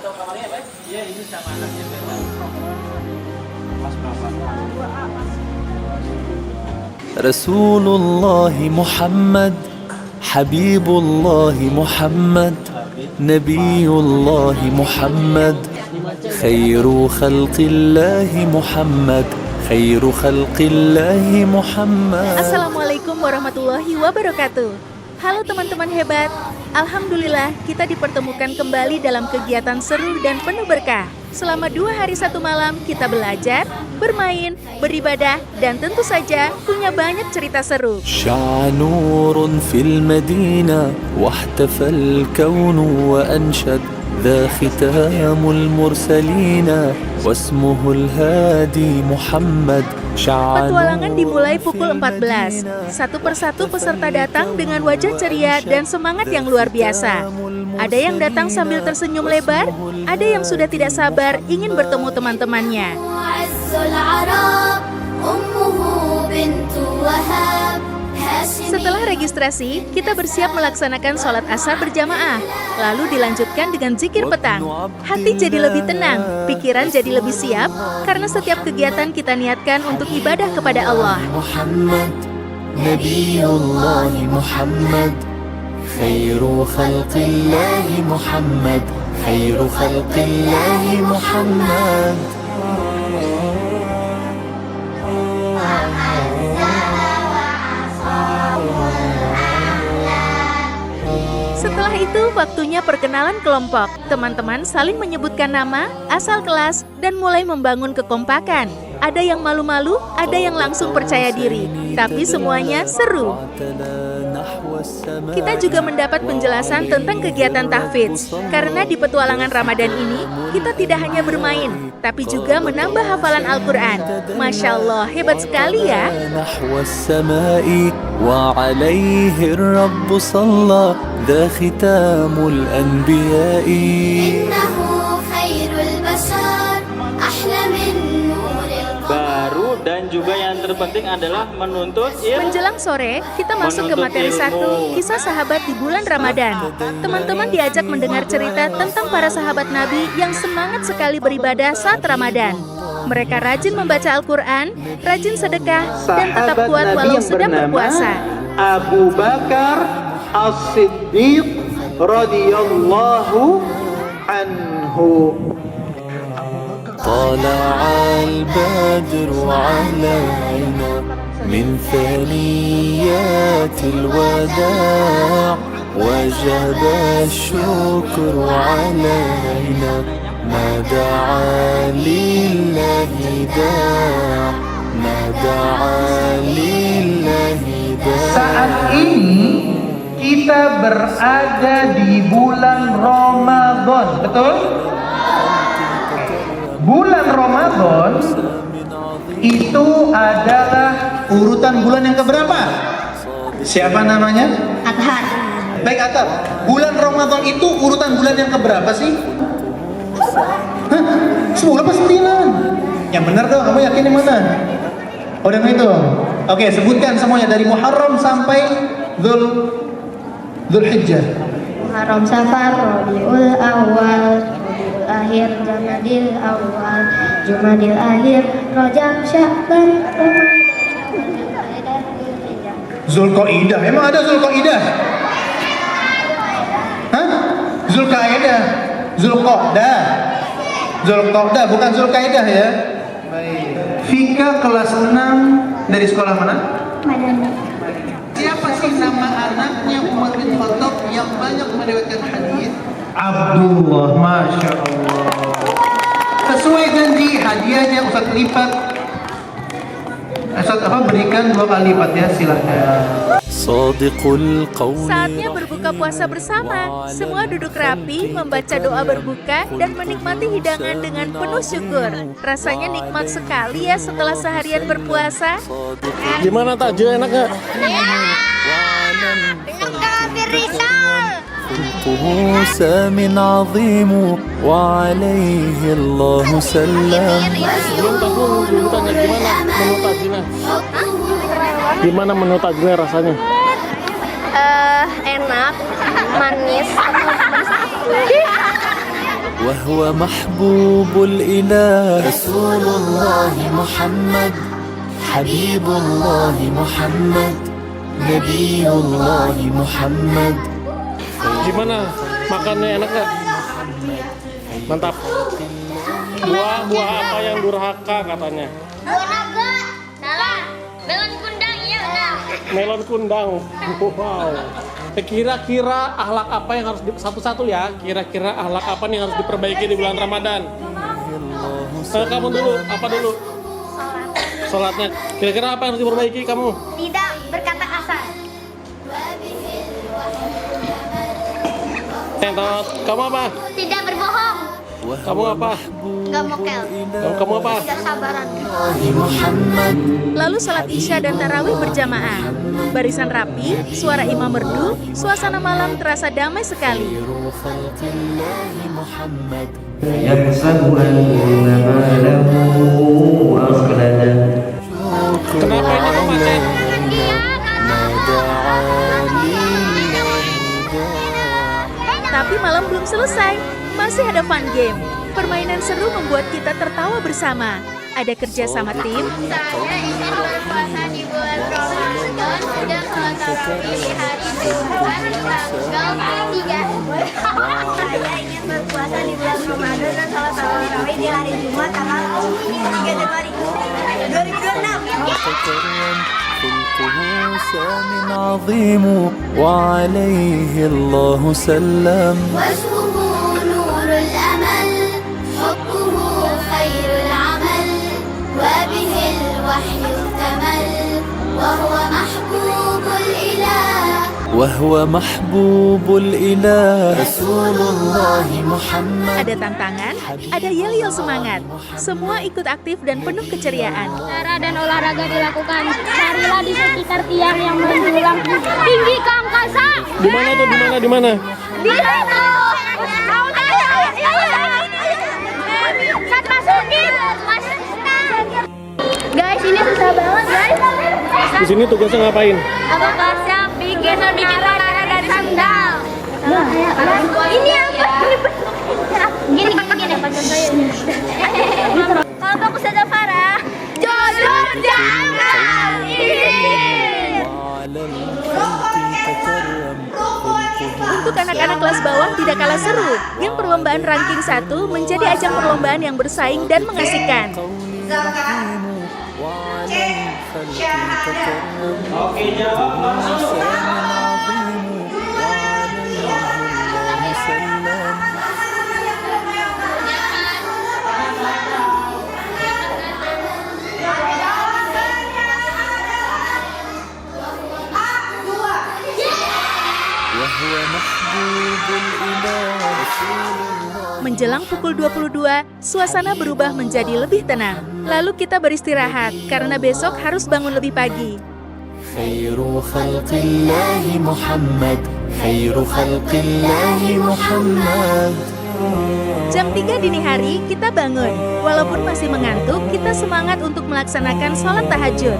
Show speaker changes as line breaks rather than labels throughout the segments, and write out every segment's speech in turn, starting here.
tahu kamarnya, Pak? Iya, ini sama anaknya beda. Mas berapa?
Rasulullah Muhammad, Habibullah Muhammad, Nabiullah Muhammad, khairu khalqillah Muhammad, khairu khalqillah Muhammad.
Assalamualaikum warahmatullahi wabarakatuh. Halo teman-teman hebat. Alhamdulillah kita dipertemukan kembali dalam kegiatan seru dan penuh berkah. Selama 2 hari 1 malam kita belajar, bermain, beribadah, dan tentu saja punya banyak cerita seru.
شع نور في المدينة واحتفى الكون وأنشد ذا ختام المرسلين واسمه الهادي محمد.
Petualangan dimulai pukul 14. Satu persatu peserta datang dengan wajah ceria dan semangat yang luar biasa. Ada yang datang sambil tersenyum lebar, ada yang sudah tidak sabar ingin bertemu teman-temannya. Setelah registrasi, kita bersiap melaksanakan sholat asar berjamaah. Lalu dilanjutkan dengan zikir petang. Hati jadi lebih tenang, pikiran jadi lebih siap, karena setiap kegiatan kita niatkan untuk ibadah kepada Allah.
Muhammad, Nabiullah Muhammad, khairu khalqillah Muhammad, khairu khalqillah Muhammad.
Setelah itu, waktunya perkenalan kelompok. Teman-teman saling menyebutkan nama, asal kelas, dan mulai membangun kekompakan. Ada yang malu-malu, ada yang langsung percaya diri. Tapi semuanya seru. Kita juga mendapat penjelasan tentang kegiatan tahfidz. Karena di petualangan Ramadan ini, kita tidak hanya bermain, tapi juga menambah hafalan Al-Quran. Masya Allah, hebat sekali ya.
وعليه الرب صلى ذا ختام الأنبياء
إنه خير البشر أحلى من نور القمر.
Baru dan juga yang terpenting adalah menuntut ilmu.
Menjelang sore, kita masuk ke materi 1, kisah sahabat di bulan Ramadan. Teman-teman diajak mendengar cerita tentang para sahabat Nabi yang semangat sekali beribadah saat Ramadan. Mereka rajin membaca Al-Quran, rajin sedekah, dan tetap kuat walau sedang berpuasa.
Abu Bakar As-Siddiq radhiyallahu anhu.
طلع البدر علينا من ثنيات الوداع وجب الشكر علينا ما دعا لله داع ما دعا لله داع.
Saat ini kita berada di bulan Ramadan, betul? Bulan Ramadan itu adalah urutan bulan yang keberapa? Siapa namanya?
Athar.
Baik, Athar. Bulan Ramadan itu urutan bulan yang keberapa sih? Hah? 10 apa 9? Yang benar dong, kamu yakin yang mana? Oh, yang itu. Oke, sebutkan semuanya dari Muharram sampai Dzulhijjah.
Muharram, Safar, Rabiul Awal, Rabiul Akhir, Jamadil Awal, Jumadil Akhir, Rajab, Sya'ban, Ramadan,
Zulqaidah. Emang ada Zulqaidah? Hah? Zulqaidah. Zulqa'dah. Zulqa'dah bukan Zulqaidah ya. Baik. Fika kelas 6 dari sekolah mana?
Madani.
Siapa sih nama anaknya Umar bin Khattab yang banyak meriwayatkan hadis? Abdullah, masya Allah. Sesuai janji hadiahnya Ustaz lipat. Ustaz berikan 2 kali lipat ya, silahkan.
صادق القول
Saatnya berbuka puasa bersama. Semua duduk rapi, membaca doa berbuka, dan menikmati hidangan dengan penuh syukur. Rasanya nikmat sekali ya setelah seharian berpuasa.
Gimana takjil enak gak?
خلقه سام عظيم وعليه الله سلم.
Belum tanya gimana menu takjilnya? Gimana menu takjilnya rasanya?
Enak, manis.
وهو محبوب الإله رسول الله محمد حبيب الله محمد نبي الله محمد.
Gimana? Makannya enak nggak? Mantap. Buah apa yang durhaka katanya?
Buah naga. Salah. Melon kundang, iya benar.
Melon kundang. Wow. Kira-kira akhlak apa yang harus satu-satu ya? Kira-kira akhlak apa nih yang harus diperbaiki di bulan Ramadan? Kamu dulu, apa dulu? Sholatnya. Kira-kira apa yang harus diperbaiki kamu?
Tidak berkata kasar.
Entot, kamu apa?
Tidak berbohong.
Kamu apa?
Enggak mokel.
Kamu apa?
Tidak sabaran.
Lalu sholat isya dan tarawih berjamaah. Barisan rapi, suara imam merdu, suasana malam terasa damai sekali.
يحسب أن ماله أخلده.
Kenapa ini kok macet?
Tapi malam belum selesai, masih ada fun game. Permainan seru membuat kita tertawa bersama. Ada kerja sama tim,
Saya ingin berpuasa di bulan Ramadan dan sholat tarawih di hari Jumat tanggal 3. Saya ingin berpuasa di bulan Ramadan dan sholat tarawih di hari Jumat tanggal 3 Januari 2026.
خلقه سام عظيم وعليه الله سلم
وجهه نور الأمل حبه خير العمل وبه الوحي اكتمل وهو محبوب الإله
وهو محبوب الإله رسول الله محمد.
ada tantangan, ada yel-yel semangat. Semua ikut aktif dan penuh keceriaan.
Cara dan olahraga dilakukan. Carilah di sekitar tiang yang menjulang tinggi ke angkasa.
Di mana tuh? Di mana?
Di situ. Saat masukin. Guys, ini susah banget, guys.
Di sini tugasnya ngapain?
Apa kelasnya bikin menara dari sandal. Ini apa? Gini. Kalau fokus saja Farah, jujur jangan ini.
وعلى الخلق تكرم خلقه
Untuk anak-anak kelas bawah tidak kalah seru. Game perlombaan ranking 1 menjadi ajang perlombaan yang bersaing dan mengasihkan.
وعلى الخلق تكرم
Oke, jawab langsung.
سام عظيم وعليه الله سلم. وهو محبوب الإله رسول الله.
Menjelang pukul 22, suasana berubah menjadi lebih tenang. Lalu kita beristirahat karena besok harus bangun lebih pagi.
خير خلق الله محمد خير خلق الله محمد.
Jam 3 dini hari, kita bangun. Walaupun masih mengantuk, kita semangat untuk melaksanakan sholat tahajud.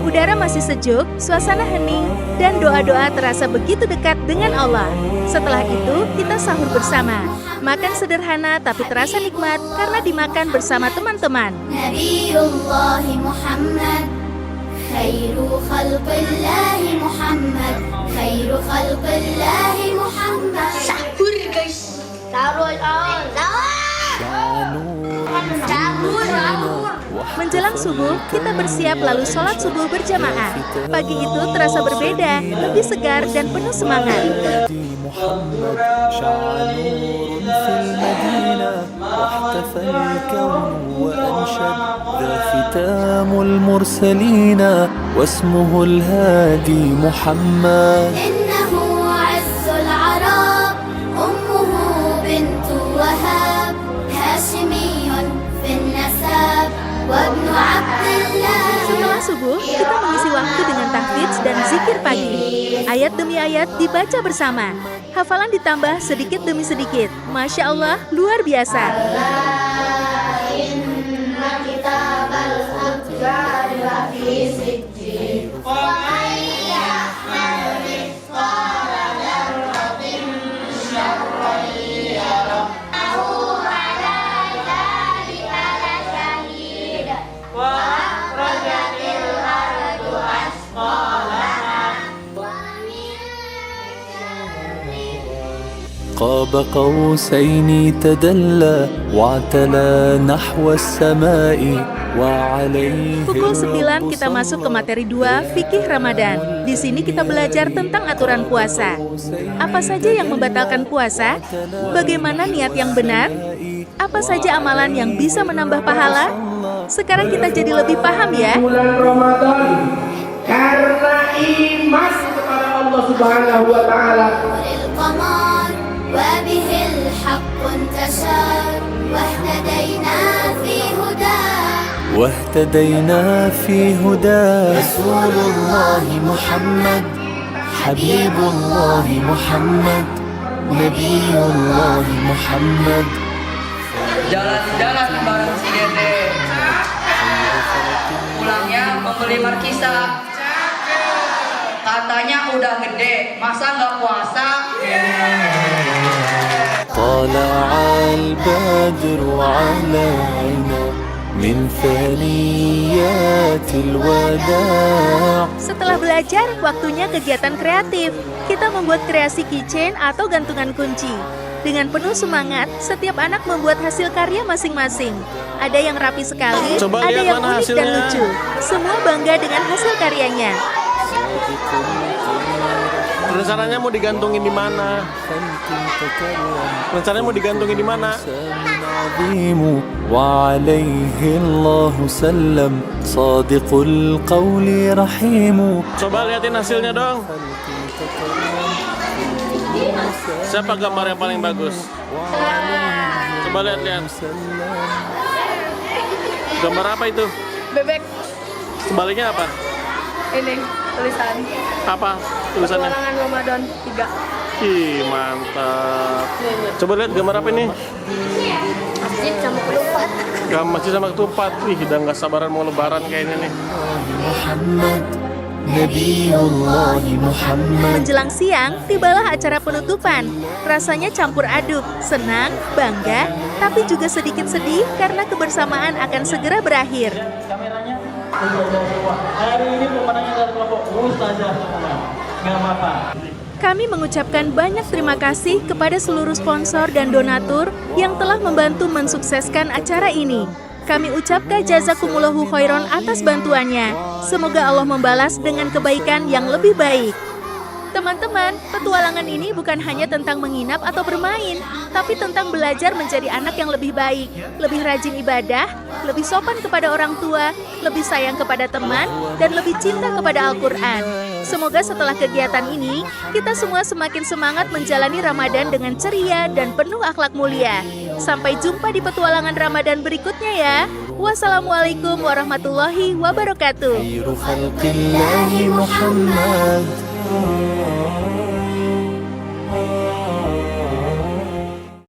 Udara masih sejuk, suasana hening, dan doa-doa terasa begitu dekat dengan Allah. Setelah itu, kita sahur bersama. Makan sederhana tapi terasa nikmat karena dimakan bersama teman-teman.
Nabiyullah Muhammad khairu khalqillah Muhammad khairu khalqillah Muhammad. Sahur guys. Sahur.
Menjelang subuh, kita bersiap lalu sholat subuh berjamaah. Pagi itu terasa berbeda, lebih segar dan penuh semangat.
محمد شع نور في المدينة واحتفى الكون وأنشد ذا ختام المرسلين واسمه الهادي محمد.
إنه عز العرب أمه بنت وهاب هاشمي في النسب وابن عبد الله.
Setelah subuh, kita mengisi waktu dengan tahfidz dan zikir pagi. Ayat demi ayat dibaca bersama. Hafalan ditambah sedikit demi sedikit. Masya Allah, luar biasa.
قاب قوسين تدلى واعتلى نحو السماء وعليه
Pukul 9 kita masuk ke materi 2 Fikih Ramadan. Di sini kita belajar tentang aturan puasa. Apa saja yang membatalkan puasa? Bagaimana niat yang benar? Apa saja amalan yang bisa menambah pahala? Sekarang kita jadi lebih paham ya.
Bulan Ramadan karena iman kepada Allah Subhanahu wa taala.
القمر وبه الحق انتشر واهتدينا في هداه
واهتدينا في هدى رسول الله محمد حبيب الله محمد نبي الله محمد
Jalan-jalan bareng si Dede. Pulangnya membeli markisa. Katanya udah gede, masa nggak puasa?
طلع البدر علينا من ثنيات الوداع.
Setelah belajar, waktunya kegiatan kreatif. Kita membuat kreasi keychain atau gantungan kunci. Dengan penuh semangat, setiap anak membuat hasil karya masing-masing. Ada yang rapi sekali,
Coba
ada
lihat
yang
mana
unik dan
hasilnya.
lucu. Semua bangga dengan hasil karyanya.
Rencananya mau digantungin di mana? Rencananya mau digantungin di mana?
عظيم وعليه الله سلم صادق القول رحيم.
Coba liatin hasilnya dong. Siapa gambar yang paling bagus? Coba lihat-lihat. Gambar apa itu?
Bebek
Sebaliknya apa?
ini tulisan
Apa tulisannya?
petualangan Ramadan 3.
Ih, mantap. Coba lihat gambar apa ini?
masjid sama kelupat.
Gambar masjid sama ketupat. Ih, udah nggak sabaran mau lebaran kayaknya nih.
محمد نبي الله محمد.
Menjelang siang, tibalah acara penutupan. Rasanya campur aduk, senang, bangga, tapi juga sedikit sedih karena kebersamaan akan segera berakhir.
Kameranya. Hari ini pemenangnya dari kelompok Ustazah. Nggak apa-apa.
Kami mengucapkan banyak terima kasih kepada seluruh sponsor dan donatur yang telah membantu mensukseskan acara ini. Kami ucapkan jazakumullahu khairon atas bantuannya. Semoga Allah membalas dengan kebaikan yang lebih baik. Teman-teman, petualangan ini bukan hanya tentang menginap atau bermain, tapi tentang belajar menjadi anak yang lebih baik, lebih rajin ibadah, lebih sopan kepada orang tua, lebih sayang kepada teman, dan lebih cinta kepada Al-Quran. Semoga setelah kegiatan ini, kita semua semakin semangat menjalani Ramadan dengan ceria dan penuh akhlak mulia. Sampai jumpa di petualangan Ramadan berikutnya ya. Wassalamualaikum warahmatullahi wabarakatuh.
خير خلق الله محمد